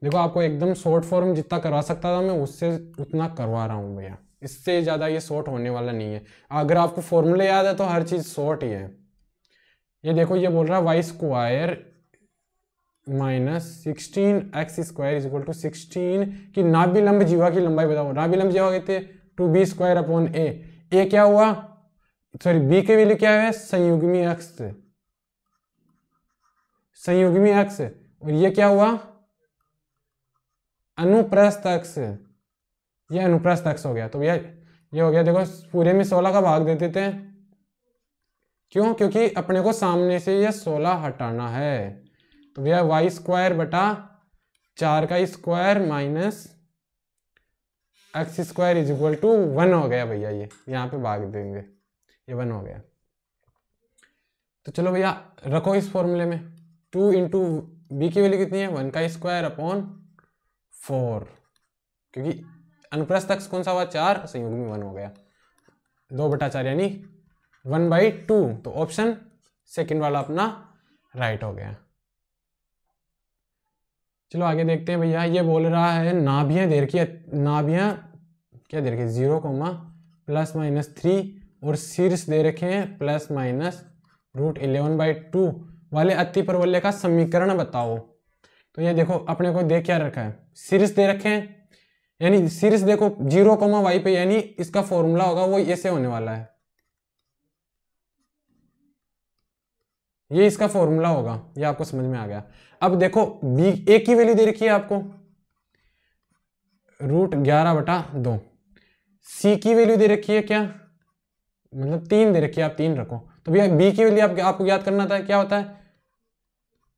देखो आपको एकदम शॉर्ट फॉर्म जितना करवा सकता था मैं, उससे उतना करवा रहा हूँ भैया। इससे ज़्यादा ये शॉर्ट होने वाला नहीं है। अगर आपको फॉर्मूले याद है तो हर चीज़ शॉर्ट ही है। ये देखो ये बोल रहा है y² - 16x² = 16 की नाभिलंब जीवा की लंबाई बताओ। नाभिलंब जीवा कहते हैं 2b² A क्या हुआ, सॉरी b की वैल्यू क्या है संयुग्मी अक्ष, संयुग्मी अक्ष, और ये क्या हुआ अनुप्रस्थ अक्ष, ये अनुप्रस्थ अक्ष हो गया। तो भैया ये हो गया। देखो पूरे में 16 का भाग दे देते हैं, क्यों, क्योंकि अपने को सामने से ये 16 हटाना है। तो भैया y² / 4² - x² = 1 हो गया भैया। ये यहाँ पे भाग देंगे, ये 1 हो गया। तो चलो भैया रखो इस फॉर्मूले में 2 × b की वैल्यू कितनी है 1² / 4, क्योंकि अनुप्रस्थ अक्ष कौन सा हुआ 4, संयुग्मी 1 हो गया। 2/4 यानी 1/2। तो ऑप्शन सेकंड वाला अपना राइट हो गया। चलो आगे देखते हैं भैया। ये बोल रहा है नाभियां दे रखी है, नाभियां क्या दे रखी है 0, ±3 और शीर्ष दे रखे हैं ±√11/2 वाले अतिपरवलय का समीकरण बताओ। तो ये देखो अपने को दे क्या रखा है, शीर्ष दे रखे हैं, यानी शीर्ष देखो 0, y पे, यानी इसका फॉर्मूला होगा वो ऐसे होने वाला है, ये इसका फॉर्मूला होगा। ये आपको समझ में आ गया। अब देखो a की वैल्यू दे रखी है आपको √11/2, c की वैल्यू दे रखी है क्या, मतलब 3 दे रखी है, आप 3 रखो। तो भैया b की वैल्यू आपको याद करना था, क्या होता है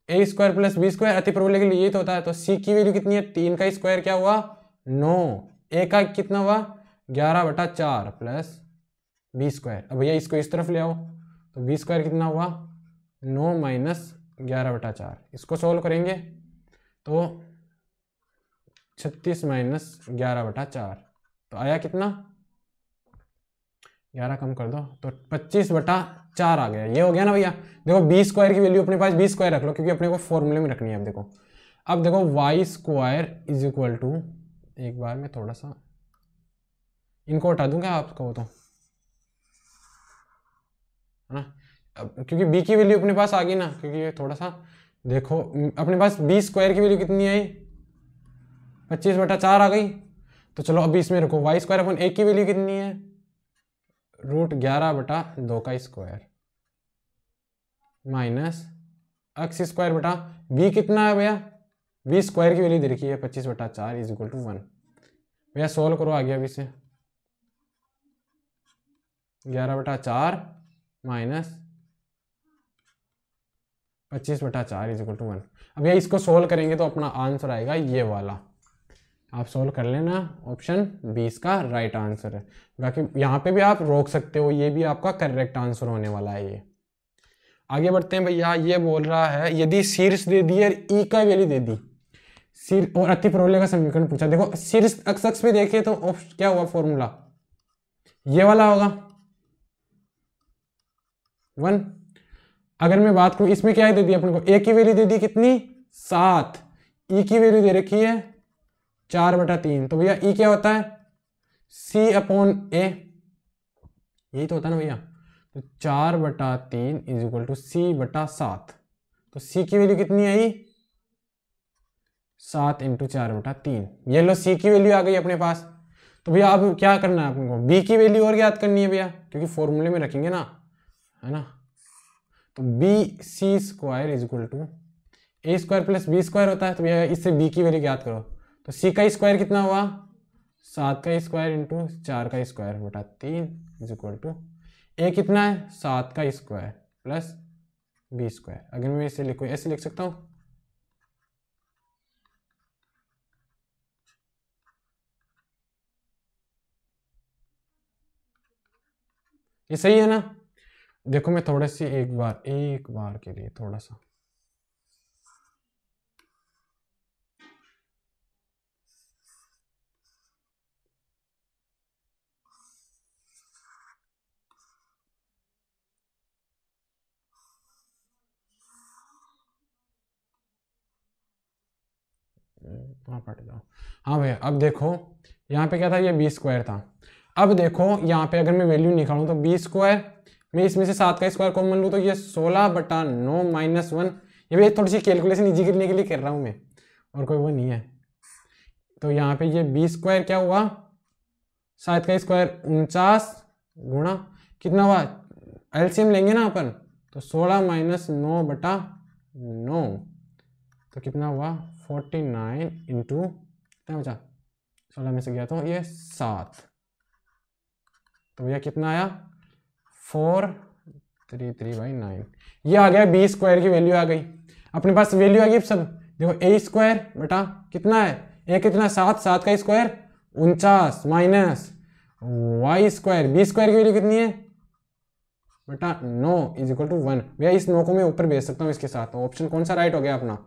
A² + B², अतिपरवलय के लिए ये तो होता है। तो c की वैल्यू कितनी है 3 का स्क्वायर क्या हुआ 9, a का कितना हुआ 11/4 प्लस B²। अब भैया इसको इस तरफ ले आओ, तो B² कितना हुआ 9 - 11/4। इसको सोल्व करेंगे तो 36 - 11/4, तो आया कितना 11 कम कर दो तो 25/4 आ गया। ये हो गया ना भैया। देखो B² की वैल्यू अपने पास B² रख लो, क्योंकि अपने को फॉर्मूले में रखनी है। अब देखो y² = एक बार में थोड़ा सा इनको हटा दूंगा आपको, तो है ना, क्योंकि b की वैल्यू अपने पास आ गई ना, क्योंकि ये थोड़ा सा देखो अपने पास B² की वैल्यू कितनी आई 25/4 आ गई। तो चलो अभी इसमें रखो y² / a की वैल्यू कितनी है √11/2 का स्क्वायर माइनस x² b कितना है भैया B² की वैल्यू दे रखी है 25/4 = 1। भैया सोल्व करो आगे अभी से। 11/4 माइनस 25/4 इज इक्वल टू 1। अब ये इसको सोल्व करेंगे तो अपना आंसर आएगा ये वाला। आप सोल्व कर लेना, ऑप्शन 20 का राइट आंसर है। बाकी यहाँ पे भी आप रोक सकते हो, ये भी आपका करेक्ट आंसर होने वाला है ये। आगे बढ़ते हैं भैया। ये बोल रहा है यदि शीर्ष दे दी और ई का वैल्यू दे दी, शीर्ष और अति परवलय का समीकरण पूछा। देखो शीर्ष अक्ष पे देखिए तो क्या हुआ फॉर्मूला, ये वाला होगा 1। अगर मैं बात करूं इसमें क्या दे दी अपने को, ए की वैल्यू दे दी कितनी 7, ई की वैल्यू दे रखी है 4/3। तो भैया ई क्या होता है C/A, यही तो होता है ना भैया। तो 4/3 इज इक्वल टू C/7। तो C की वैल्यू कितनी आई 7 × 4/3। ये लो C की वैल्यू आ गई अपने पास। तो भैया अब क्या करना है अपने को, B की वैल्यू और याद करनी है भैया, क्योंकि फॉर्मूले में रखेंगे ना, है ना। तो BC² is equal to A² + B² होता है। तो भैया इससे B की वैल्यू याद करो। तो C का स्क्वायर कितना हुआ 7 का स्क्वायर × 4 का स्क्वायर/3 इज इक्वल टू A कितना है 7 का स्क्वायर प्लस B²। अगर मैं इसे लिखूँ ऐसे लिख सकता हूँ, ये सही है ना। देखो मैं थोड़ा सी एक बार के लिए थोड़ा सा पट जाओ। हाँ भैया अब देखो यहाँ पे क्या था, ये B² था। अब देखो यहाँ पे अगर मैं वैल्यू निकालूं तो B², मैं इसमें से 7 का स्क्वायर कॉमन लूँ तो ये 16/9 - 1। ये भी थोड़ी सी कैलकुलेशन इजी करने के लिए कर रहा हूँ मैं, और कोई वो नहीं है। तो यहाँ पे ये B² क्या हुआ 7 का स्क्वायर 49 गुणा कितना हुआ, एलसीएम लेंगे ना अपन, तो 16 - 9/9 तो कितना हुआ 49 इंटू कितना बचा 16 में से गया तो ये 7। तो भैया कितना आया 433/9। ये आ गया B² की वैल्यू आ गई अपने पास। वैल्यू आ गई सब। देखो A² बटा कितना है, A कितना 7 का स्क्वायर 49 माइनस Y² B² की वैल्यू कितनी है बटा 9 इज इक्वल टू 1। भैया इस 9 को मैं ऊपर भेज सकता हूँ इसके साथ। ऑप्शन कौन सा राइट हो गया अपना,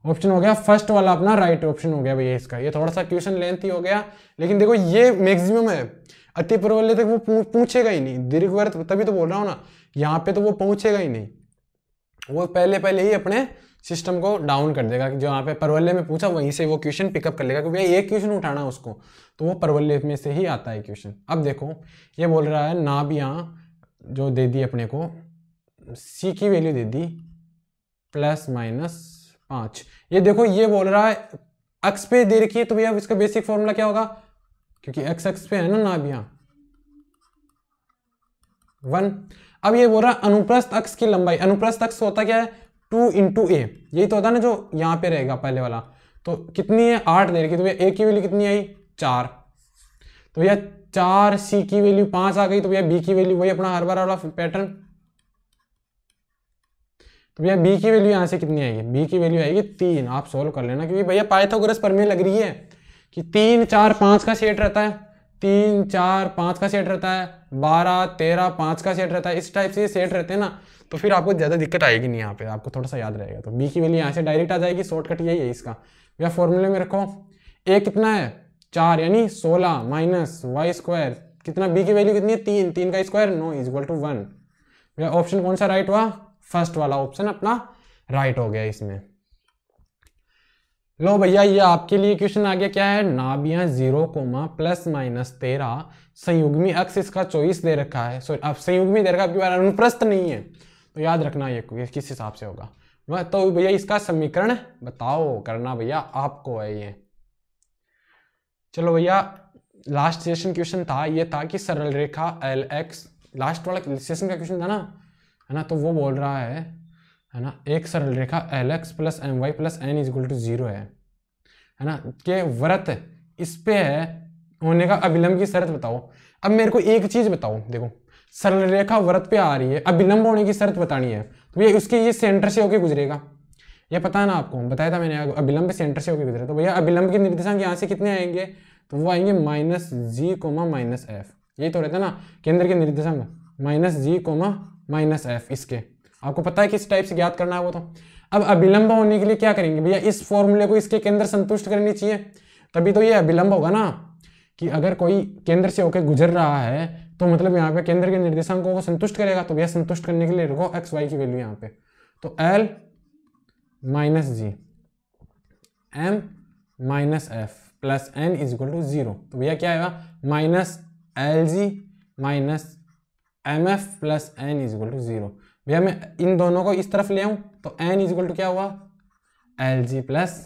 ऑप्शन हो गया फर्स्ट वाला अपना राइट ऑप्शन हो गया भैया इसका। ये थोड़ा सा क्वेश्चन लेंथी हो गया, लेकिन देखो ये मैक्सिमम है। अति परवलय तक वो पूछेगा ही नहीं, दीर्घवृत्त तभी तो बोल रहा हूँ ना, यहाँ पे तो वो पहुंचेगा ही नहीं। वो पहले ही अपने सिस्टम को डाउन कर देगा कि जो यहाँ पे परवलय में पूछा वहीं से वो क्वेश्चन पिकअप कर लेगा, क्योंकि भैया एक क्वेश्चन उठाना उसको, तो वो परवलय में से ही आता है क्वेश्चन। अब देखो ये बोल रहा है ना भी यहाँ जो दे दी अपने को C की वैल्यू दे दी ±5। ये देखो ये बोल रहा है अक्ष पे दे रखी है, तो भैया इसका बेसिक फॉर्मूला क्या होगा, क्योंकि एक्स अक्ष पे है ना भी यहाँ 1। अब ये बोल रहा है अनुप्रस्थ अक्ष की लंबाई, अनुप्रस्थ अक्ष होता क्या है 2 × A, यही तो होता है ना जो यहाँ पे रहेगा पहले वाला। तो कितनी है 8 दे रखी, तो भैया A की वैल्यू कितनी आई 4। तो भैया 4, C की वैल्यू 5 आ गई, तो भैया B की वैल्यू वही अपना हर बार वाला पैटर्न। तो भैया B की वैल्यू यहाँ से कितनी आएगी, B की वैल्यू आएगी 3। आप सोल्व कर लेना, क्योंकि भैया पाइथागोरस प्रमेय लग रही है कि 3, 4, 5 का सेट रहता है, 3, 4, 5 का सेट रहता है, 12, 13, 5 का सेट रहता है। इस टाइप से ये सेट रहते हैं ना, तो फिर आपको ज़्यादा दिक्कत आएगी नहीं, यहाँ पे आपको थोड़ा सा याद रहेगा। तो B की वैल्यू यहाँ से डायरेक्ट आ जाएगी, शॉर्टकट यही है इसका। भैया फॉर्मूले में रखो A कितना है 4 यानी 16 माइनस Y² कितना, B की वैल्यू कितनी है 3, 3 का स्क्वायर 9 इज इक्वल टू 1। भैया ऑप्शन कौन सा राइट हुआ, फर्स्ट वाला ऑप्शन अपना राइट हो गया इसमें। लो भैया ये आपके लिए क्वेश्चन आ गया, क्या है नाभियां 0, ±13 संयुग्मी अक्ष इसका 24 दे रखा है। सॉरी अब संयुग्मी दे रखा है, आपकी बार अनुप्रस्थ नहीं है, तो याद रखना ये किस हिसाब से होगा। वह तो भैया इसका समीकरण बताओ करना भैया आपको है ये। चलो भैया लास्ट सेशन क्वेश्चन था, ये था कि सरल रेखा LX, लास्ट वाला सेशन का क्वेश्चन था ना, है ना। तो वो बोल रहा है ना एक सरल रेखा LX + My + N = 0 है ना, के वृत्त इस पे है होने का अभिलंब की शर्त बताओ। अब मेरे को एक चीज बताओ, देखो सरल रेखा वृत्त पे आ रही है, अभिलंब होने की शर्त बतानी है, तो भैया उसके ये सेंटर से होके गुजरेगा, ये पता है ना आपको, बताया था मैंने, अभिलंब सेंटर से होके गुजरे, तो भैया अभिलंब के निर्देशांक यहाँ से कितने आएंगे, तो वो आएंगे -g, -f, यही तो रहता है ना केंद्र के निर्देशांक, -g, -f, इसके आपको पता है किस टाइप से ज्ञात करना है वो। तो अब अभिलंब होने के लिए क्या करेंगे भैया, इस फॉर्मूले को इसके केंद्र संतुष्ट करनी चाहिए, तभी तो ये अभिलंब होगा ना, कि अगर कोई केंद्र से होकर गुजर रहा है तो मतलब यहाँ पे केंद्र के निर्देशांकों को संतुष्ट करेगा, तो भैया संतुष्ट करने के लिए रखो एक्स वाई की वैल्यू यहाँ पे, तो L -g m -f plus n = 0, तो भैया क्या आएगा -LG -mf प्लस n = 0। भैया मैं इन दोनों को इस तरफ ले आऊं तो n = क्या हुआ LG प्लस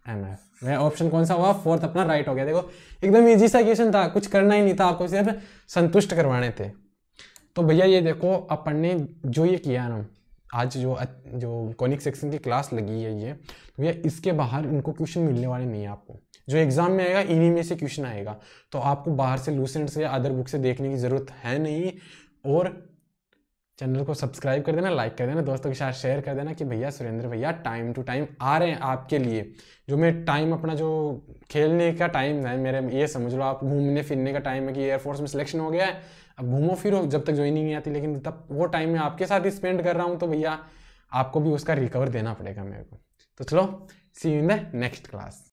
mf। भैया ऑप्शन कौन सा हुआ, फोर्थ अपना राइट हो गया। देखो एकदम इजी सा क्वेश्चन था, कुछ करना ही नहीं था, आपको सिर्फ संतुष्ट करवाने थे। तो भैया ये देखो अपन ने जो ये किया ना आज, जो कॉनिक सेक्शन की क्लास लगी है ये, तो भैया इसके बाहर इनको क्वेश्चन मिलने वाले नहीं है आपको, जो एग्जाम में आएगा इन्हीं में से क्वेश्चन आएगा, तो आपको बाहर से लूसेंट से या अदर बुक से देखने की जरूरत है नहीं। और चैनल को सब्सक्राइब कर देना, लाइक कर देना, दोस्तों के साथ शेयर कर देना कि भैया सुरेंद्र भैया टाइम टू टाइम आ रहे हैं आपके लिए। जो मैं टाइम अपना जो खेलने का टाइम है मेरे, ये समझ लो आप घूमने फिरने का टाइम है कि एयरफोर्स में सिलेक्शन हो गया है, अब घूमो फिरो जब तक ज्वाइनिंग नहीं आती, लेकिन तब वो टाइम में आपके साथ ही स्पेंड कर रहा हूँ, तो भैया आपको भी उसका रिकवर देना पड़ेगा मेरे को। तो चलो see you in the next class.